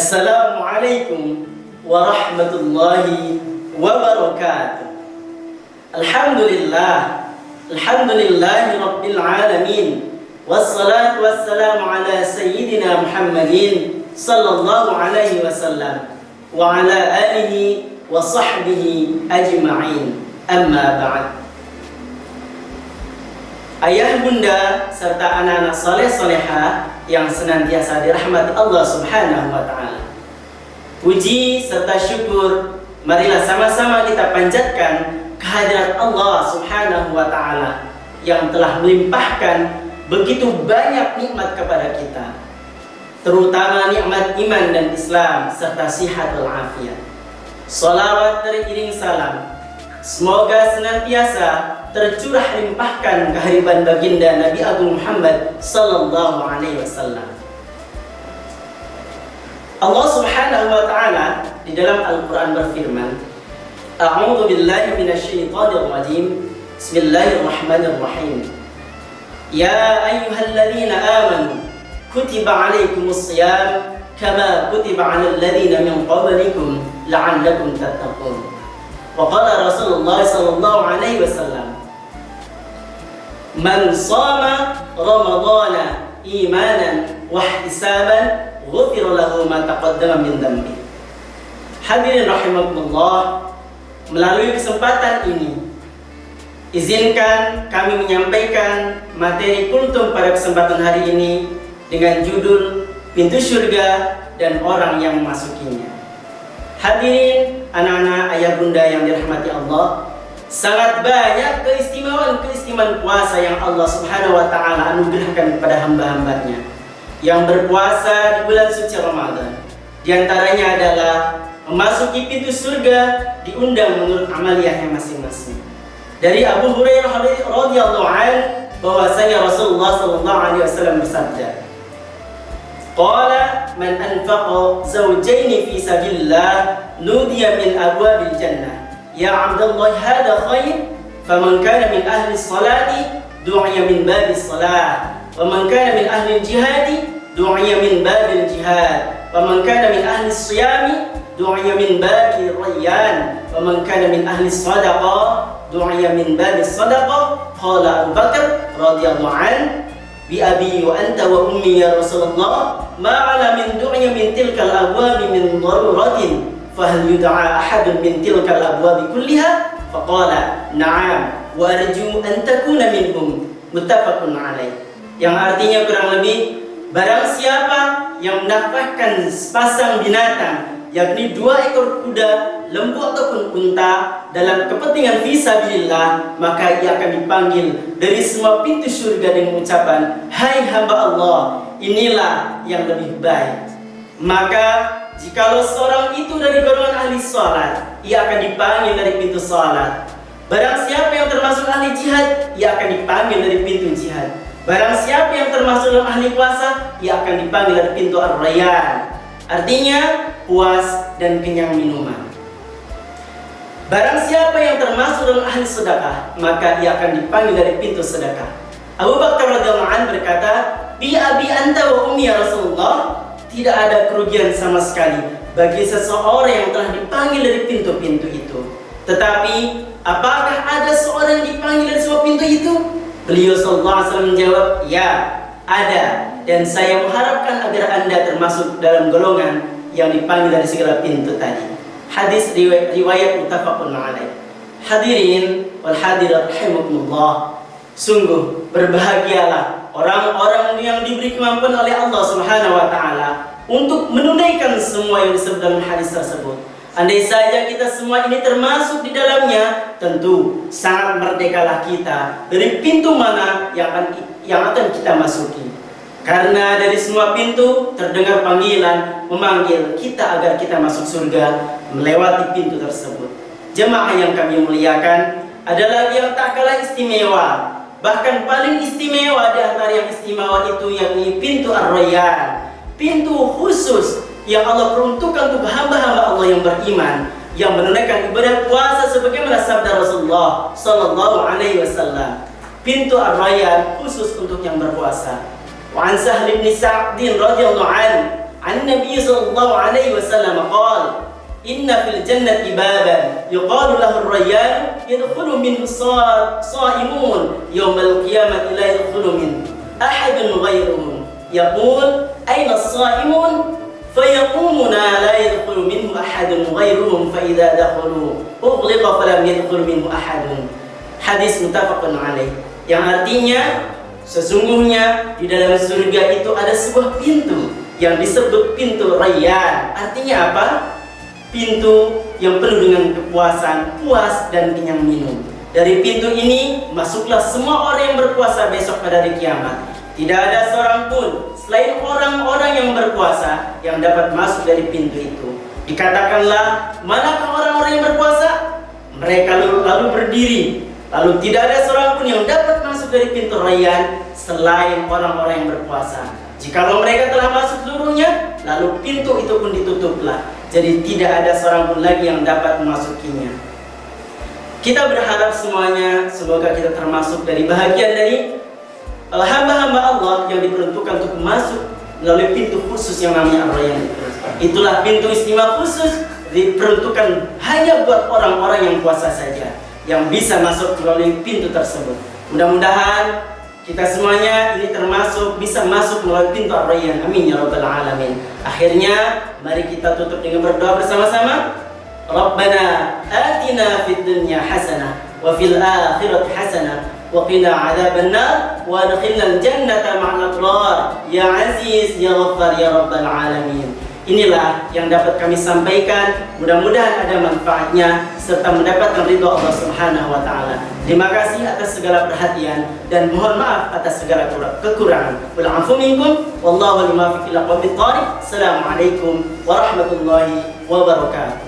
Assalamualaikum warahmatullahi wabarakatuh. Alhamdulillahi rabbil alamin. Wassalatu wassalamu ala sayyidina Muhammadin sallallahu alaihi wasallam wa ala alihi wa sahbihi ajma'in. Amma ba'd. Ayah bunda serta anak-anak saleh-salehah yang senantiasa dirahmati Allah Subhanahu wa taala. Puji serta syukur marilah sama-sama kita panjatkan kehadirat Allah Subhanahu wa taala yang telah melimpahkan begitu banyak nikmat kepada kita, terutama nikmat iman dan Islam serta sihat wal afiat. Salawat teriring salam semoga senantiasa tercurah limpahkan kehadiran baginda Nabi Agung Muhammad sallallahu alaihi wasallam. Allah Subhanahu wa taala di dalam Al-Qur'an berfirman, A'udzu billahi minasyaitonir rajim. Bismillahirrahmanirrahim. Ya ayyuhalladzina amanu kutiba 'alaikumus shiyam kama kutiba 'alal ladzina min qablikum la'allakum tattaqun. Wa qala Rasulullah sallallahu alaihi wasallam, Man shama Ramadhana imanan wa ihtisaban ghufira lahu ma taqaddama min dhanbi. Hadirin rahimakumullah, melalui kesempatan ini izinkan kami menyampaikan materi kultum pada kesempatan hari ini dengan judul Pintu Surga dan Orang yang Memasukinya. Hadirin anak-anak ayah bunda yang dirahmati Allah, sangat banyak keistimewaan puasa yang Allah Subhanahu wa taala anugerahkan kepada hamba-hambanya yang berpuasa di bulan suci Ramadan. Di antaranya adalah memasuki pintu surga diundang menurut amaliyahnya masing-masing. Dari Abu Hurairah radhiyallahu anhu bahwasanya Rasulullah sallallahu alaihi wasallam bersabda, Qala man anfaqa zawjaini fi sabilillah nudiya min abwabil jannah. Ya Abdullah hadha khair. Faman kana min ahli salati du'iya min babis salah. Wa man kana min ahli jihadi du'iya min babil jihad. Wa man kana min ahli siyami du'iya min babil rayyan. Wa man kana min ahli sadaqah du'iya min babis sadaqah. Qala Abu Bakar radhiyallahu anhu, bi abi wa anta wa ummi ya Rasulullah, ma ala min du'ya min tilkal abwabi min daruratin, fahal yud'a ahadun min tilkal abwabi kulliha? Faqala na'am wa arju an takuna minhum. Muttafaqun alaih. Yang artinya kurang lebih, barang siapa yang mendapatkan sepasang binatang, yakni 2 ekor kuda, lembu ataupun unta dalam kepentingan fisabilillah, maka ia akan dipanggil dari semua pintu surga dengan ucapan, hai hamba Allah, inilah yang lebih baik. Maka jikalau seorang itu dari golongan ahli salat, ia akan dipanggil dari pintu salat. Barang siapa yang termasuk ahli jihad, ia akan dipanggil dari pintu jihad. Barang siapa yang termasuk dalam ahli puasa, ia akan dipanggil dari pintu ar-rayyan. Artinya puas dan kenyang minuman. Barang siapa yang termasuk dalam ahli sedekah, maka ia akan dipanggil dari pintu sedekah. Abu Bakar radhiyallahu anhu berkata, bi abi anta wa ummi ya Rasulullah, tidak ada kerugian sama sekali bagi seseorang yang telah dipanggil dari pintu-pintu itu. Tetapi apakah ada seorang yang dipanggil dari semua pintu itu? Beliau sallallahu alaihi wasallam menjawab, ya, ada, dan saya mengharapkan agar Anda termasuk dalam golongan yang dipanggil dari segala pintu tadi. Hadis riwayat muttafaqun alaih. Hadirin wal hadirat rahimakumullah, sungguh berbahagialah orang-orang yang diberi kemampuan oleh Allah Subhanahu wa taala untuk menunaikan semua yang disebut dalam hadis tersebut. Andai saja kita semua ini termasuk di dalamnya, tentu sangat merdekalah kita dari pintu mana yang akan kita masuki. Karena dari semua pintu terdengar panggilan memanggil kita agar kita masuk surga melewati pintu tersebut. Jemaah yang kami muliakan, ada lagi yang tak kalah istimewa, bahkan paling istimewa di antara yang istimewa itu, yakni pintu ar-rayyan, pintu khusus yang Allah peruntukkan untuk hamba-hamba Allah yang beriman, yang menunaikan ibadah puasa sebagaimana sabda Rasulullah sallallahu alaihi wasallam. Pintu ar-rayyan khusus untuk yang berpuasa. Wa an Sahl bin Sa'd radhiyallahu anhu An Nabi sallallahu alaihi wasallam qala inna fil jannati baban yuqalu lahu ar-rayyan yadkhulu minhu sha'imun yawmal qiyamati la yadkhulu minhu ahadun ghayruhum yaqul ayna as-sha'imun fayaqumuna la yadkhulu minhu ahadun ghayruhum fa idza dakhalu ughliqa falam yadkhul minhu ahadun. Hadis muttafaqun alaih, yang artinya sesungguhnya di dalam surga itu ada sebuah pintu yang disebut pintu Rayyan. Artinya apa? Pintu yang penuh dengan kepuasan, puas dan kenyang minum. Dari pintu ini masuklah semua orang yang berpuasa besok pada hari kiamat. Tidak ada seorang pun selain orang-orang yang berpuasa yang dapat masuk dari pintu itu. Dikatakanlah, manakah orang-orang yang berpuasa? Mereka lalu berdiri. Lalu tidak ada seorang pun yang dapat masuk dari pintu Rayyan selain orang-orang yang berpuasa. Jikalau mereka telah masuk seluruhnya, lalu pintu itu pun ditutuplah. Jadi tidak ada seorang pun lagi yang dapat memasukinya. Kita berharap semuanya, semoga kita termasuk dari bahagian dari hamba-hamba Allah yang diperuntukkan untuk masuk melalui pintu khusus yang namanya Ar-Rayyan. Itulah pintu istimewa khusus, diperuntukkan hanya buat orang-orang yang puasa saja yang bisa masuk melalui pintu tersebut. Mudah-mudahan kita semuanya ini termasuk bisa masuk melalui pintu Ar-Rayyan. Amin ya rabbal alamin. Akhirnya mari kita tutup dengan berdoa bersama-sama. Rabbana atina fid dunya hasanah wa fil akhirati hasanah wa qina adzabannar wa adkhilnal jannata ma'al abrar ya aziz ya ghaffar ya rabbal alamin. Inilah yang dapat kami sampaikan. Mudah-mudahan ada manfaatnya serta mendapatkan ridho Allah Subhanahu wa taala. Terima kasih atas segala perhatian dan mohon maaf atas segala kekurangan. Wal 'afu minkum wallahu al-muwaffiq ila aqwamit thariq. Assalamualaikum warahmatullahi wabarakatuh.